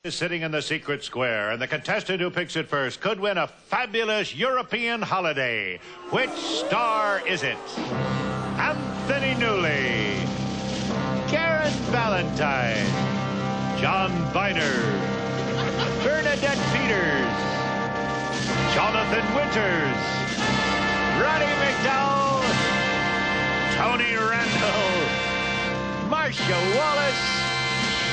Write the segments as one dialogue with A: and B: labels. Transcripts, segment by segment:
A: Is sitting in the secret square, and the contestant who picks it first could win a fabulous European holiday. Which star is it? Anthony Newley, Karen Valentine, John Viner, Bernadette Peters, Jonathan Winters, Roddy McDowell, Tony Randall, Marcia Wallace,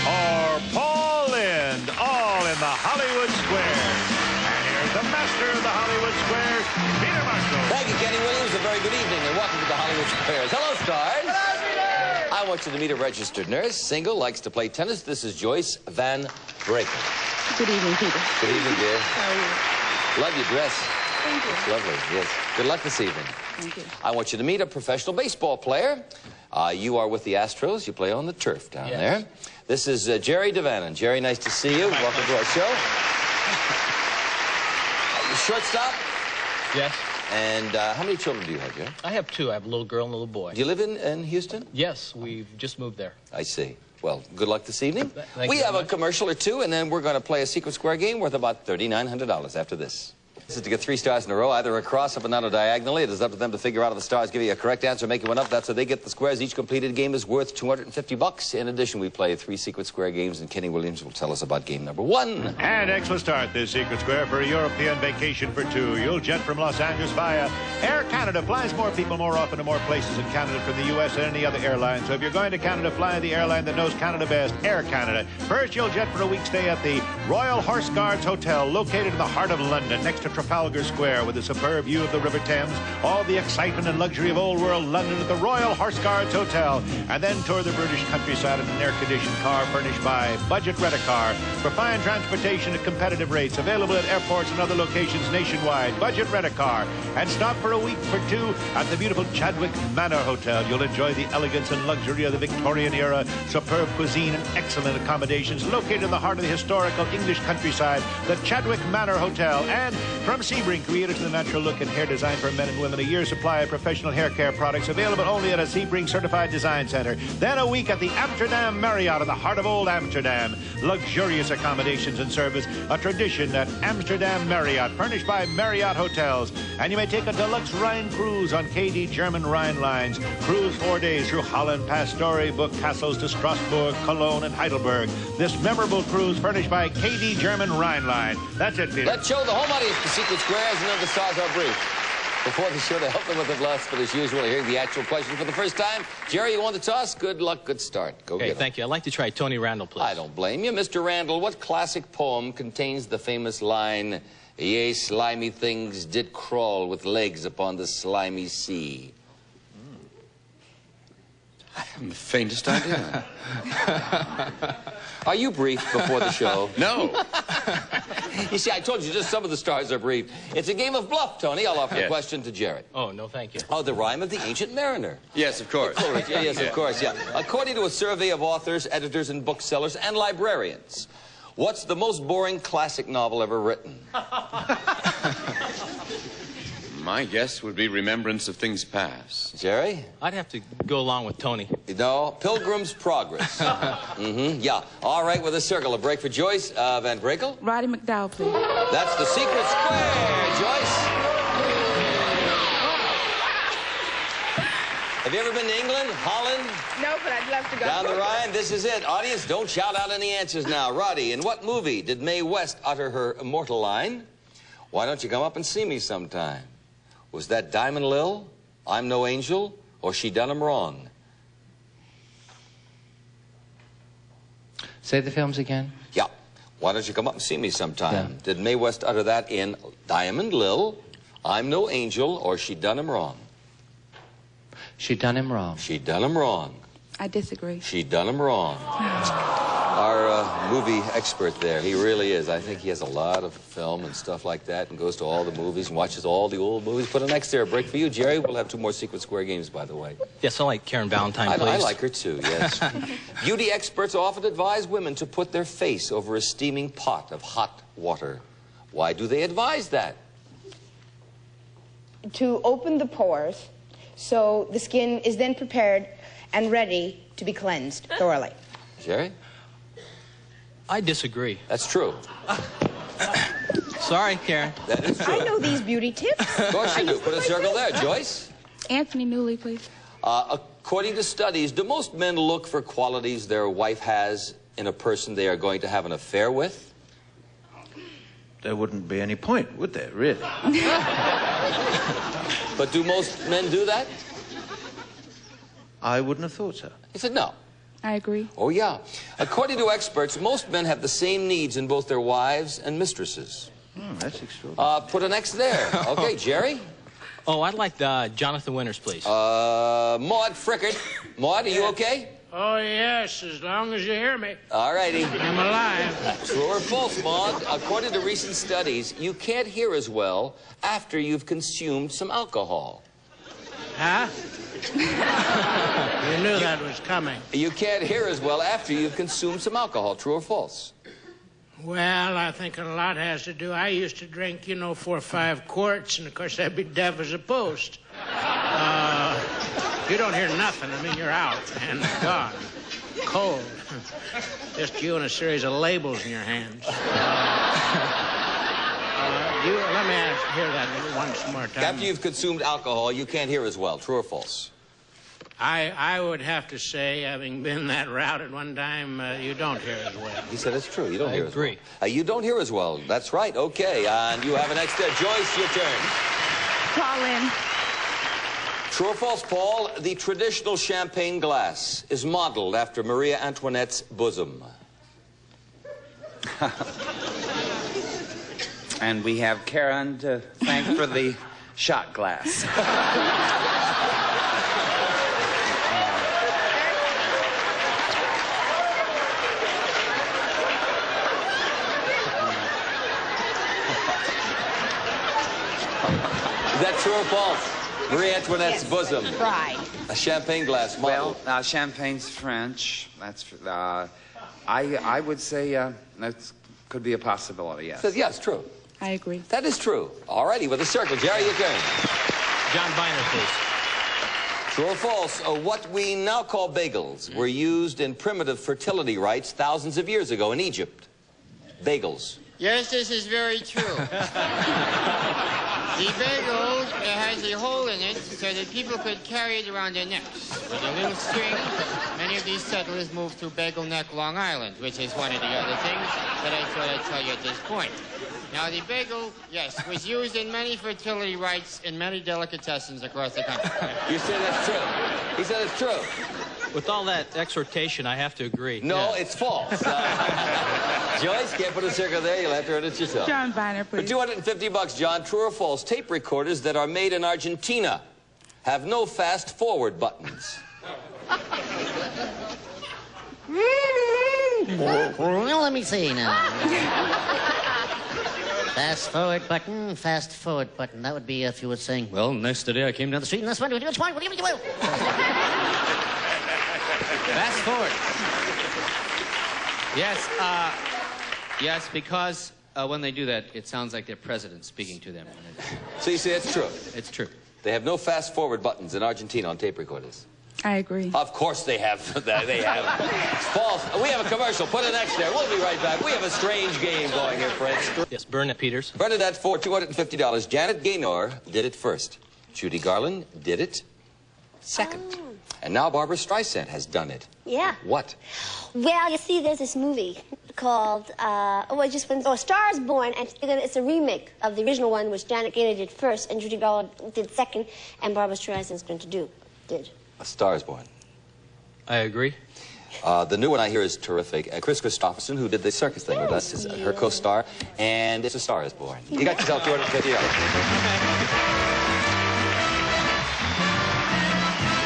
A: or Paul Lind, all in the Hollywood Squares. And here's the master of the Hollywood Squares, Peter Marshall.
B: Thank you, Kenny Williams. A very good evening, and welcome to the Hollywood Squares. Hello, stars.
C: Hello, Peter.
B: I want you to meet a registered nurse, single, likes to play tennis. This is Joyce Van Braken.
C: Good evening, Peter.
B: Good evening, dear.
C: How are you?
B: Love your dress.
C: Thank you.
B: It's lovely, yes. Good luck this evening.
C: Thank you.
B: I want you to meet a professional baseball player. You are with the Astros. You play on the turf down there. This is Jerry Devannon. Jerry, nice to see you. Welcome to our show. Shortstop?
D: Yes.
B: And how many children do you have, Jerry?
D: I have two. I have a little girl and a little boy.
B: Do you live in Houston?
D: Yes, we've just moved there.
B: I see. Well, good luck this evening.
D: Thank
B: We
D: you
B: have
D: very
B: a
D: much.
B: commercial or two, and then we're going to play a secret square game worth about $3,900 after this. This is to get 3 stars in a row, either across, up, and down, or diagonally. It is up to them to figure out if the stars give you a correct answer, making one up. That's how they get the squares. Each completed game is worth $250. In addition, we play 3 secret square games, and Kenny Williams will tell us about game number 1.
A: And excellent start this secret square for a European vacation for 2. You'll jet from Los Angeles via Air Canada. Flies more people more often to more places in Canada from the U.S. than any other airline. So if you're going to Canada, fly the airline that knows Canada best, Air Canada. First, you'll jet for a week stay at the Royal Horse Guards Hotel, located in the heart of London, next to Trafalgar Square, with a superb view of the River Thames, all the excitement and luxury of old world London at the Royal Horse Guards Hotel, and then tour the British countryside in an air-conditioned car furnished by Budget Rent-A-Car for fine transportation at competitive rates, available at airports and other locations nationwide. Budget Rent-A-Car, and stop for a week for 2 at the beautiful Chadwick Manor Hotel. You'll enjoy the elegance and luxury of the Victorian era, superb cuisine and excellent accommodations located in the heart of the historical English countryside, the Chadwick Manor Hotel. And from Sebring, creator to the natural look and hair design for men and women, a year's supply of professional hair care products available only at a Sebring certified design center. Then a week at the Amsterdam Marriott in the heart of old Amsterdam. Luxurious accommodations and service, a tradition at Amsterdam Marriott, furnished by Marriott Hotels. And you may take a deluxe Rhine cruise on KD German Rhine lines. Cruise 4 days through Holland, past Storybook castles to Strasbourg, Cologne, and Heidelberg. This memorable cruise furnished by KD German Rhine line. That's it, Peter.
B: Let's show the home audience the secret squares, and then the stars are brief. Before the show, to help them with the bluffs, but as usual, hearing the actual question for the first time. Jerry, you want the toss? Good luck, good start. Go get it.
D: Thank you. I'd like to try Tony Randall, please.
B: I don't blame you. Mr. Randall, what classic poem contains the famous line, "Yea, slimy things did crawl with legs upon the slimy sea"?
E: I haven't the faintest idea.
B: Are you briefed before the show?
E: No.
B: You see, I told you just some of the stars are briefed. It's a game of bluff, Tony. I'll offer a question to Jared.
D: Oh, no, thank you.
B: Oh, the rhyme of the ancient mariner.
E: Yes, of course.
B: Yes, of course, yeah. According to a survey of authors, editors, and booksellers, and librarians, what's the most boring classic novel ever written?
E: My guess would be Remembrance of Things Past.
B: Jerry?
D: I'd have to go along with Tony.
B: No, Pilgrim's Progress. Yeah. All right, with a circle. A break for Joyce Van Braken.
C: Roddy McDowell, please.
B: That's the secret square, Joyce. Have you ever been to England, Holland?
C: No, but I'd love to go.
B: Down the Rhine? This is it. Audience, don't shout out any answers now. Roddy, in what movie did Mae West utter her immortal line, "Why don't you come up and see me sometime"? Was that Diamond Lil, I'm No Angel, or She Done 'Em Wrong?
F: Say the films again.
B: Yeah. Why don't you come up and see me sometime?
F: Yeah.
B: Did Mae West utter that in Diamond Lil, I'm No Angel, or She Done 'Em Wrong?
F: She done him wrong.
B: She done 'em wrong.
C: I disagree.
B: She done 'em wrong. Our movie expert there, he really is. I think he has a lot of film and stuff like that, and goes to all the movies and watches all the old movies. Put a next there. A break for you, Jerry. We'll have 2 more secret square games, by the way.
D: Yes, I like Karen Valentine, please.
B: I like her too, yes. Beauty experts often advise women to put their face over a steaming pot of hot water. Why do they advise that?
G: To open the pores, so the skin is then prepared and ready to be cleansed thoroughly.
B: Jerry?
D: I disagree.
B: That's true.
D: Sorry, Karen.
B: That is true.
G: I know these beauty tips.
B: Of course you do. Put a circle there. Joyce?
C: Anthony Newley, please.
B: According to studies, do most men look for qualities their wife has in a person they are going to have an affair with?
A: There wouldn't be any point, would there, really?
B: But do most men do that?
A: I wouldn't have thought so.
B: He said no.
C: I agree.
B: Oh, yeah. According to experts, most men have the same needs in both their wives and mistresses.
A: That's extraordinary.
B: Put an X there. Okay, Jerry?
D: Oh, I'd like Jonathan Winters, please.
B: Maud Frickert. Maud, are you okay?
H: Oh, yes, as long as you hear me.
B: All righty.
H: I'm alive.
B: True or false, Maud? According to recent studies, you can't hear as well after you've consumed some alcohol.
H: Huh? You knew that was coming.
B: You can't hear as well after you've consumed some alcohol. True or false?
H: Well, I think a lot has to do. I used to drink, 4 or 5 quarts, and of course I'd be deaf as a post. You don't hear nothing. I mean, you're out and gone. Cold. Just you and a series of labels in your hands. Let me hear that once more time.
B: After you've consumed alcohol, you can't hear as well. True or false?
H: I would have to say, having been that route at one time, you don't hear as well.
B: He said it's true. You don't hear
D: agree.
B: as well. You don't hear as well. That's right. Okay. And you have an extra. Joyce, your turn.
C: Call in.
B: True or false, Paul? The traditional champagne glass is modeled after Marie Antoinette's bosom.
I: And we have Karen to thank for the shot glass.
B: Is that true or false? Marie Antoinette's bosom.
G: Pride.
B: A champagne glass model.
I: Well, champagne's French. That's I would say that could be a possibility. Yes.
B: Says yes, true.
C: I agree.
B: That is true. All righty, with a circle. Jerry, your turn.
D: John Biner, please.
B: True or false? What we now call bagels were used in primitive fertility rites thousands of years ago in Egypt. Bagels.
J: Yes, this is very true. The bagel has a hole in it so that people could carry it around their necks. With a little string, many of these settlers moved to Bagel Neck, Long Island, which is one of the other things that I thought I'd tell you at this point. Now, the bagel, yes, was used in many fertility rites in many delicatessens across the country.
B: You said that's true. He said it's true.
D: With all that exhortation, I have to agree.
B: No, it's false. Joyce, can't put a circle there. You'll have to earn it yourself.
C: John Biner,
B: For
C: please.
B: $250, John, true or false, tape recorders that are made in Argentina have no fast-forward buttons.
K: Well, let me see now. Fast forward button, fast forward button. That would be if you were saying, well, yesterday I came down the street and that's one. Fast
L: forward. Yes, yes, because when they do that, it sounds like their president speaking to them.
B: So you say it's true?
L: It's true.
B: They have no fast-forward buttons in Argentina on tape recorders.
C: I agree.
B: Of course they have. They have. It's false. We have a commercial. Put an X there. We'll be right back. We have a strange game going here, friends.
D: Yes, Burnett Peters.
B: Bernadette for $250. Janet Gaynor did it first. Judy Garland did it second.
M: Oh.
B: And now Barbara Streisand has done it.
M: Yeah.
B: What?
M: Well, you see, there's this movie called, Stars Born, and it's a remake of the original one, which Janet Gaynor did first, and Judy Garland did second, and Barbara Streisand's going to did.
B: A Star is Born.
D: I agree.
B: The new one I hear is terrific. Chris Christopherson, who did the circus thing with us, is her co-star, and it's A Star is Born. You got yourself $250.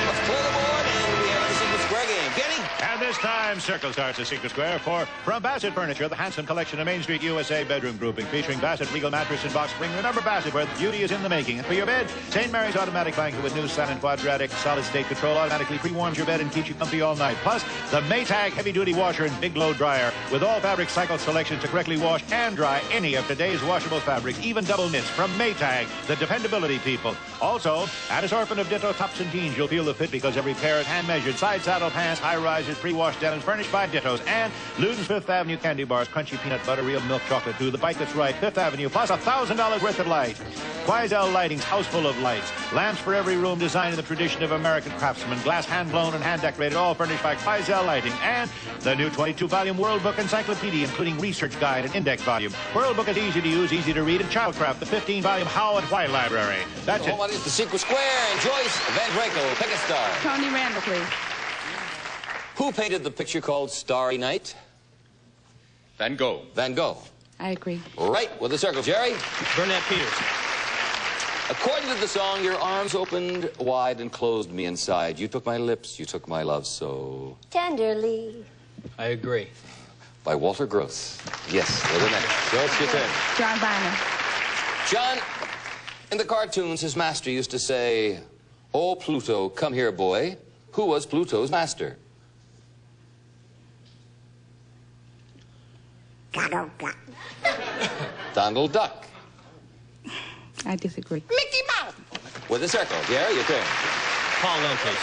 B: Let's clear the board, and we have the Secret Square game. Kenny?
A: And this time, Circle starts at Secret Square for From Bassett Furniture, the handsome collection of Main Street USA bedroom grouping, featuring Bassett Regal mattress and box spring. Remember Bassett, where the beauty is in the making. And for your bed, St. Mary's automatic blanket with new sun and quadratic solid state control automatically pre-warms your bed and keeps you comfy all night. Plus, the Maytag heavy-duty washer and big load dryer with all fabric cycle selections to correctly wash and dry any of today's washable fabric, even double knits from Maytag, the dependability people. Also, at assortment of Ditto tops and jeans, you'll feel the fit because every pair is hand-measured. Side saddle pants, high-rise sizes, pre-washed denims, furnished by Dittos, and Luden's Fifth Avenue candy bars, crunchy peanut butter, real milk chocolate too, the bite that's right, Fifth Avenue, plus $1,000 worth of lights. Quaisel Lighting's house full of lights. Lamps for every room designed in the tradition of American craftsmen. Glass hand-blown and hand-decorated, all furnished by Quaisel Lighting. And the new 22-volume World Book Encyclopedia, including research guide and index volume. World Book is easy to use, easy to read, and Childcraft, the 15-volume How and Why library. That's it.
B: What is the Secret Square? And Joyce Van Draco, pick a star.
C: Tony Randall, please.
B: Who painted the picture called Starry Night?
E: Van Gogh.
B: Van Gogh.
C: I agree.
B: Right with the circle, Jerry.
D: Burnett Peters.
B: According to the song, your arms opened wide and closed me inside. You took my lips, you took my love so...
M: Tenderly.
D: I agree.
B: By Walter Gross. Yes, with the next. Joyce, your turn.
C: John Biner.
B: John, in the cartoons, his master used to say, "Oh, Pluto, come here, boy." Who was Pluto's master?
M: Donald Duck.
B: Donald Duck.
C: I disagree.
M: Mickey Mouse.
B: With the circle. Jerry, your turn.
D: Paul Lynn, please.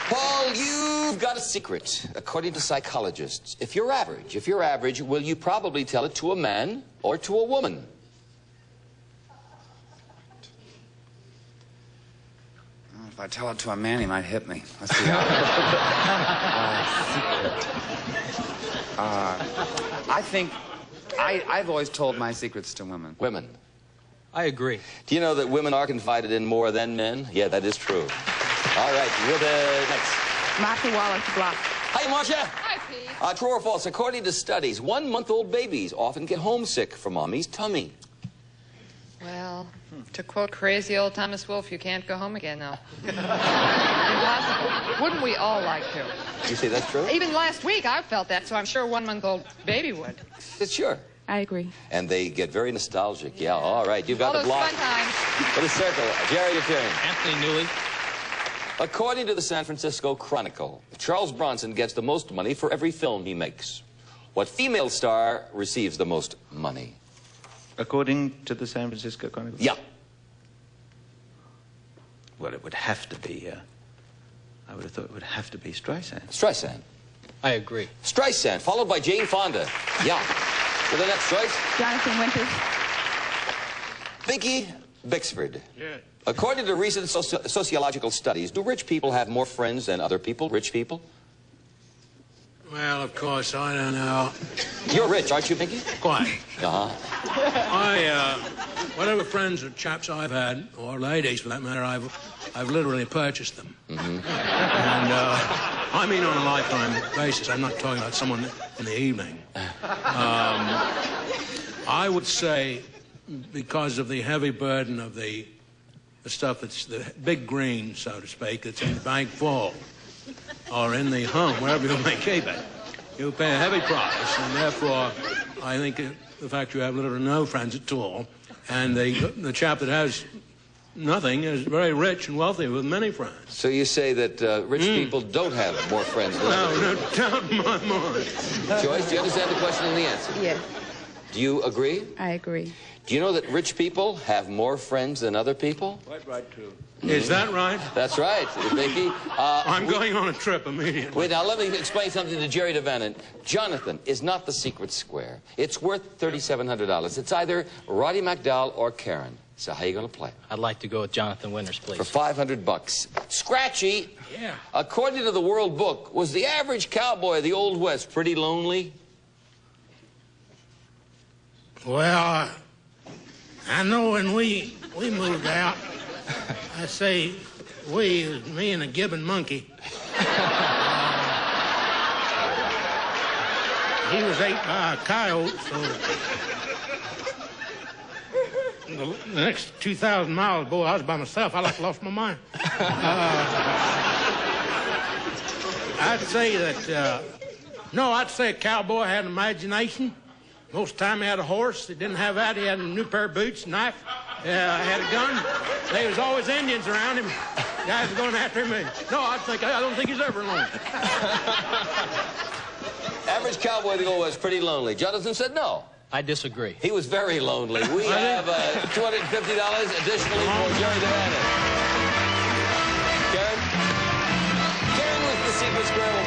B: Paul, you've got a secret. According to psychologists, if you're average, will you probably tell it to a man or to a woman?
I: If I tell it to a man, he might hit me. Let's see. I think I've always told my secrets to women.
B: Women.
D: I agree.
B: Do you know that women are confided in more than men? Yeah, that is true. All right, you're the next.
C: Martha Wallace Block.
B: Hi, Marcia.
N: Hi, Pete.
B: True or false? According to studies, 1-month-old babies often get homesick from mommy's tummy.
N: Well, to quote crazy old Thomas Wolfe, you can't go home again now. Impossible. Wouldn't we all like to?
B: You say that's true?
N: Even last week I felt that, so I'm sure a 1-month-old baby would.
B: Sure.
C: I agree.
B: And they get very nostalgic. Yeah, all right. You've got
N: All
B: the
N: those
B: block.
N: fun times.
B: For the circle. Jerry, your turn.
D: Anthony Newley.
B: According to the San Francisco Chronicle, Charles Bronson gets the most money for every film he makes. What female star receives the most money?
O: According to the San Francisco Chronicle?
B: Yeah.
O: Well, it would have to be, I would have thought it would have to be Streisand.
B: Streisand.
D: I agree.
B: Streisand, followed by Jane Fonda. Yeah. For the next choice.
C: Jonathan Winters.
B: Vicky Bixford.
H: Yeah.
B: According to recent sociological studies, do rich people have more friends than other people, rich people?
H: Well, of course, I don't know.
B: You're rich, aren't you, Vicky?
H: Quite.
B: Uh-huh.
H: Whatever friends or chaps I've had, or ladies for that matter, I've literally purchased them.
B: Mm-hmm.
H: And I mean on a lifetime basis. I'm not talking about someone in the evening. I would say, because of the heavy burden of the stuff that's the big green, so to speak, that's in the bank vault or in the home, wherever you may keep it, you pay a heavy price, and therefore I think the fact you have little or no friends at all, and the chap that has nothing is very rich and wealthy with many friends.
B: So you say that rich people don't have more friends than others?
H: No doubt in my mind.
B: Joyce, do you understand the question and the answer?
C: Yes.
B: Do you agree?
C: I agree.
B: Do you know that rich people have more friends than other people?
H: Quite right, too. Is that right?
B: That's right, Vicky.
H: I'm going on a trip immediately.
B: Wait, now let me explain something to Jerry DeVannon. Jonathan is not the secret square. It's worth $3,700. It's either Roddy McDowell or Karen. So how are you going to play?
D: I'd like to go with Jonathan Winters, please.
B: For $500. Scratchy.
H: Yeah.
B: According to the World Book, was the average cowboy of the Old West pretty lonely?
H: Well, I know when we moved out, I say we, it was me and a gibbon monkey. He was ate by a coyote, so the next 2,000 miles, boy, I was by myself. I like lost my mind. I'd say that, I'd say a cowboy had an imagination. Most of the time he had a horse. He didn't have that. He had a new pair of boots, knife, had a gun. There was always Indians around him. Guys were going after him. I don't think he's ever alone.
B: Average cowboy of the Old West, pretty lonely. Jonathan said no.
D: I disagree.
B: He was very lonely. We have $250 additionally for Jerry DeVannon. Karen? Karen was the secret square. Will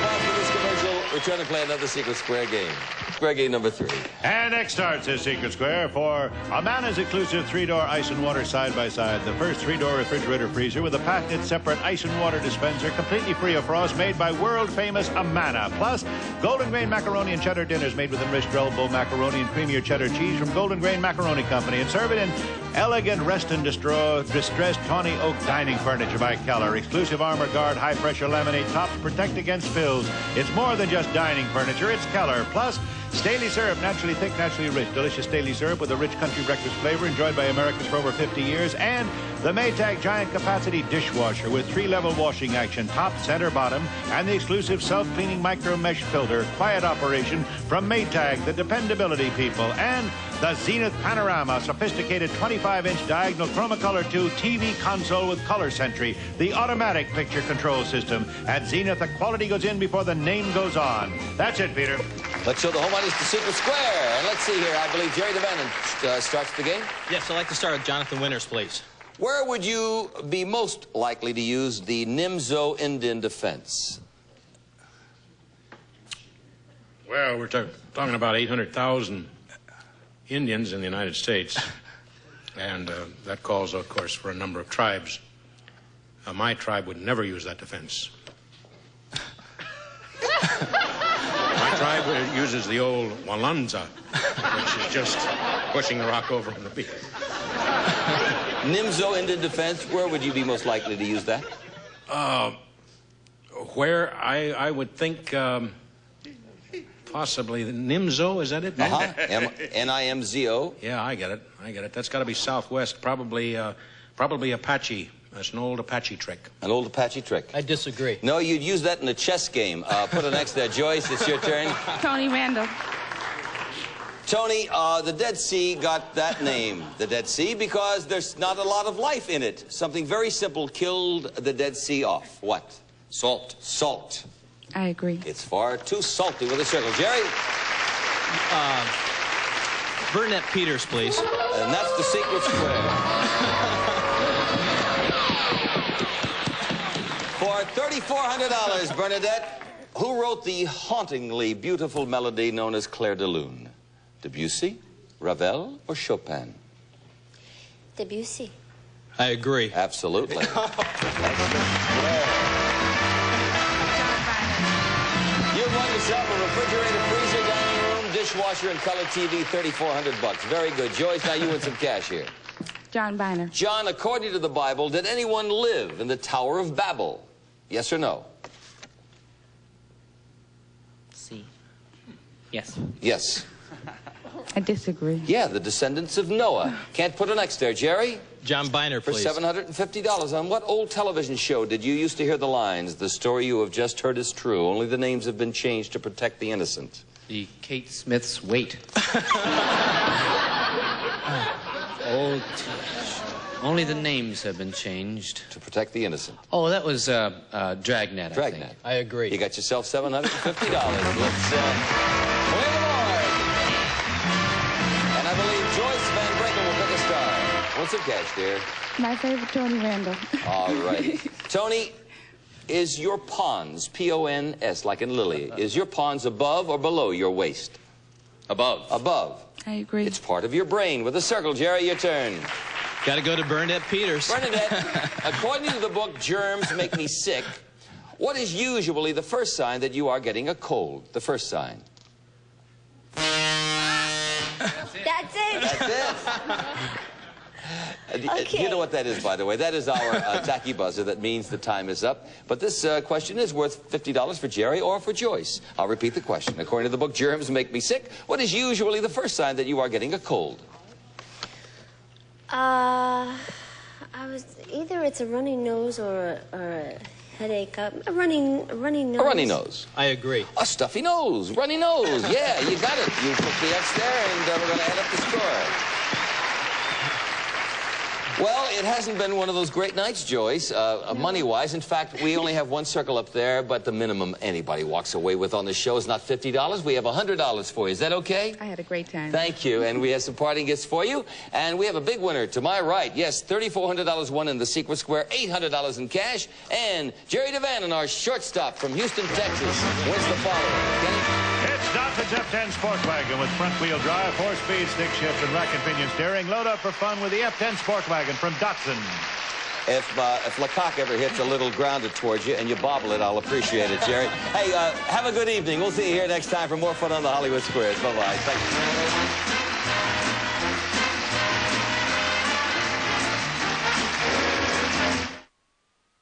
B: return to play another Secret Square game. Square game number 3.
A: And next starts his Secret Square for Amana's exclusive 3-door ice and water side-by-side. The first 3-door refrigerator freezer with a patented separate ice and water dispenser completely free of frost, made by world-famous Amana. Plus, golden grain macaroni and cheddar dinners made with enriched Relbo macaroni and creamier cheddar cheese from Golden Grain Macaroni Company. And serve it in elegant rest and distressed tawny oak dining furniture by Keller. Exclusive Armor Guard high-pressure laminate tops protect against spills. It's more than just dining furniture. It's Keller. Plus, Staley syrup, naturally thick, naturally rich. Delicious Staley syrup with a rich country breakfast flavor enjoyed by Americans for over 50 years. And the Maytag Giant Capacity Dishwasher with 3-level washing action, top, center, bottom, and the exclusive self-cleaning micro mesh filter. Quiet operation from Maytag, the dependability people. And the Zenith Panorama, sophisticated 25-inch diagonal Chromacolor 2 TV console with Color Sentry, the automatic picture control system. At Zenith, the quality goes in before the name goes on. That's it, Peter.
B: Let's show the home audience the Secret Square. And let's see here. I believe Jerry DeVannon starts the game.
D: Yes, I'd like to start with Jonathan Winters, please.
B: Where would you be most likely to use the Nimzo Indian defense?
H: Well, we're talking about 800,000 Indians in the United States, and that calls, of course, for a number of tribes. My tribe would never use that defense. My tribe uses the old Walanza, which is just pushing the rock over on the beach.
B: Nimzo Indian defense, where would you be most likely to use that?
H: Where I would think possibly the Nimzo, is that it?
B: N-I-M-Z-O.
H: Yeah, I get it. That's got to be Southwest, probably Apache. That's an old Apache trick.
B: An old Apache trick.
D: I disagree.
B: No, you'd use that in a chess game. Put an X there. Joyce, it's your turn.
C: Tony Randall.
B: Tony, the Dead Sea got that name, the Dead Sea, because there's not a lot of life in it. Something very simple killed the Dead Sea off. What? Salt. Salt.
C: I agree.
B: It's far too salty with a circle. Jerry?
D: Burnett Peters, please.
B: And that's the Secret Square. For $3,400, Bernadette, who wrote the hauntingly beautiful melody known as Clair de Lune? Debussy, Ravel, or Chopin?
M: Debussy.
D: I agree.
B: Absolutely. You won yourself a refrigerator, freezer, dining room, dishwasher, and color TV, $3,400. Very good. Joyce, now you win some cash here.
C: John Biner.
B: John, according to the Bible, did anyone live in the Tower of Babel? Yes or no?
K: C. Yes.
B: Yes.
C: I disagree.
B: Yeah, the descendants of Noah. Can't put an X there. Jerry?
D: John Biner,
B: For
D: please.
B: $750. On what old television show did you used to hear the lines, "The story you have just heard is true, only the names have been changed to protect the innocent"?
K: The Kate Smith's Wait. Only the names have been changed.
B: To protect the innocent.
K: Oh, that was Dragnet, I think.
B: Dragnet.
D: I agree.
B: You got yourself $750. Let's play the board. And I believe Joyce Van Brakel will pick a star. What's some cash, dear?
C: My favorite, Tony Randall.
B: All right. Tony, is your pons, P-O-N-S, like in Lily, is your pons above or below your waist? Above. Above.
C: I agree.
B: It's part of your brain. With a circle, Jerry, your turn.
D: Got to go to Bernadette Peters.
B: Bernadette, according to the book Germs Make Me Sick, what is usually the first sign that you are getting a cold? The first sign.
M: That's it.
B: That's it.
M: Okay.
B: You know what that is, by the way. That is our tacky buzzer that means the time is up. But this question is worth $50 for Jerry or for Joyce. I'll repeat the question. According to the book Germs Make Me Sick, what is usually the first sign that you are getting a cold?
M: Either it's a runny nose or a headache. A runny nose.
B: A runny nose.
D: I agree.
B: A stuffy nose. Runny nose. Yeah, you got it. You put the X there, and we're going to add up the score. Well, it hasn't been one of those great nights, Joyce, money-wise. In fact, we only have one circle up there, but the minimum anybody walks away with on this show is not $50. We have $100 for you. Is that okay?
C: I had a great time.
B: Thank you. And we have some parting gifts for you. And we have a big winner to my right. Yes, $3,400 won in the Secret Square, $800 in cash. And Jerry DeVannon, our shortstop from Houston, Texas, wins the following.
A: Dotson's F10 Sport Wagon with front-wheel drive, 4-speed stick shift, and rack and pinion steering. Load up for fun with the F10 Sport Wagon from Datsun.
B: If Lecoq ever hits a little grounded towards you and you bobble it, I'll appreciate it, Jerry. Hey, have a good evening. We'll see you here next time for more fun on the Hollywood Squares. Bye-bye. Thank you.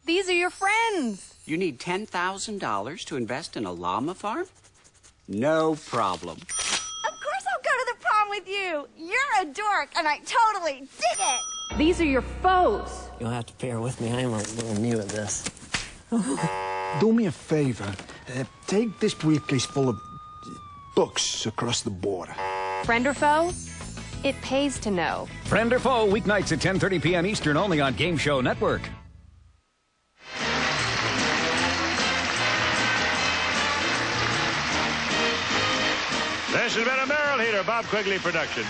P: These are your friends.
Q: You need $10,000 to invest in a llama farm? No problem.
P: Of course I'll go to the prom with you. You're a dork, and I totally dig it. These are your foes.
R: You'll have to bear with me. I am a little new at this.
S: Do me a favor. Take this briefcase full of books across the border.
P: Friend or foe? It pays to know.
T: Friend or Foe, weeknights at 10:30 p.m. Eastern, only on Game Show Network.
A: This has been a Barrel Heater Bob Quigley production.